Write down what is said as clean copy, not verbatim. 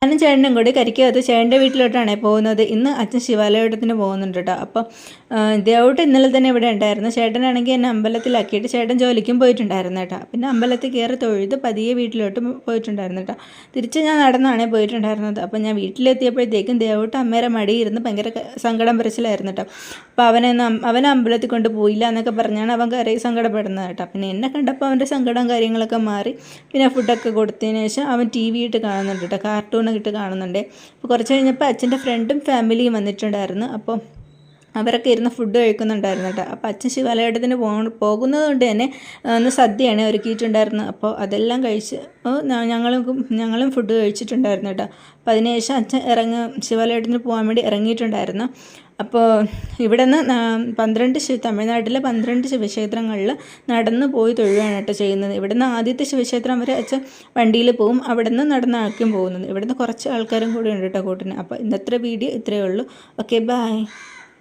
ഞാനും ചേട്ടനും കൂടി കരിക്കകത്ത് ചേട്ടൻ്റെ വീട്ടിലോട്ടാണ് പോകുന്നത്. ഇന്ന് അച്ഛൻ ശിവാലയത്തിന് പോകുന്നുണ്ട് കേട്ടോ. അപ്പം ദേവൂട്ട് ഇന്നലെ തന്നെ ഇവിടെ ഉണ്ടായിരുന്നു. ചേട്ടനാണെങ്കിൽ എന്നെ അമ്പലത്തിലാക്കിയിട്ട് ചേട്ടൻ ജോലിക്കും പോയിട്ടുണ്ടായിരുന്നു കേട്ടോ. പിന്നെ അമ്പലത്തിൽ കയറി തൊഴുത് പതിയെ വീട്ടിലോട്ട് പോയിട്ടുണ്ടായിരുന്നു കേട്ടോ. തിരിച്ച് ഞാൻ നടന്നാണ് പോയിട്ടുണ്ടായിരുന്നത്. അപ്പം ഞാൻ വീട്ടിലെത്തിയപ്പോഴത്തേക്കും ദേവൂട്ട് അമ്മേരെ മടിയിരുന്ന് ഭയങ്കര സങ്കടം പറിച്ചിലായിരുന്നു കേട്ടോ. അപ്പോൾ അവനെ അമ്പലത്തിൽ കൊണ്ട് പോയില്ല എന്നൊക്കെ പറഞ്ഞാണ് അവൻ കരയി സങ്കടപ്പെടുന്നത് കേട്ടോ. പിന്നെ എന്നെ കണ്ടപ്പോൾ അവൻ്റെ സങ്കടവും കാര്യങ്ങളൊക്കെ മാറി. പിന്നെ ഫുഡൊക്കെ കൊടുത്തതിന് ശേഷം അവൻ ടി വി ഇട്ട് കാണുന്നുണ്ട് കേട്ടോ. കാർട്ടൂൺ ഇട്ട് കാണുന്നുണ്ട്. അപ്പോൾ കുറച്ച് കഴിഞ്ഞപ്പോൾ അച്ഛൻ്റെ ഫ്രണ്ടും ഫാമിലിയും വന്നിട്ടുണ്ടായിരുന്നു. അപ്പോൾ അവരൊക്കെ ഇരുന്ന് ഫുഡ് കഴിക്കുന്നുണ്ടായിരുന്നു കേട്ടോ. അപ്പോൾ അച്ഛൻ ശിവാലയത്തിന് പോകുന്നത് കൊണ്ട് തന്നെ ഒന്ന് സദ്യയാണ് ഒരുക്കിയിട്ടുണ്ടായിരുന്നത്. അപ്പോൾ അതെല്ലാം കഴിച്ച് ഞങ്ങളും ഫുഡ് കഴിച്ചിട്ടുണ്ടായിരുന്നു കേട്ടോ. അപ്പോൾ അതിനുശേഷം അച്ഛൻ ശിവാലയത്തിന് പോകാൻ വേണ്ടി ഇറങ്ങിയിട്ടുണ്ടായിരുന്നു. അപ്പോൾ ഇവിടെ നിന്ന് തമിഴ്നാട്ടിലെ 12 ശിവക്ഷേത്രങ്ങളിൽ നടന്ന് പോയി തൊഴുകയാണ് കേട്ടോ ചെയ്യുന്നത്. ഇവിടെ നിന്ന് ആദ്യത്തെ ശിവക്ഷേത്രം വരെ അച്ഛൻ വണ്ടിയിൽ പോവും. അവിടെ നിന്ന് നടന്നായിരിക്കും പോകുന്നത്. ഇവിടെ നിന്ന് കുറച്ച് ആൾക്കാരും കൂടി ഉണ്ട് കേട്ടോ കൂട്ടിന്. അപ്പോൾ ഇന്നത്തെ വീഡിയോ ഇത്രയേ ഉള്ളൂ. Okay, by.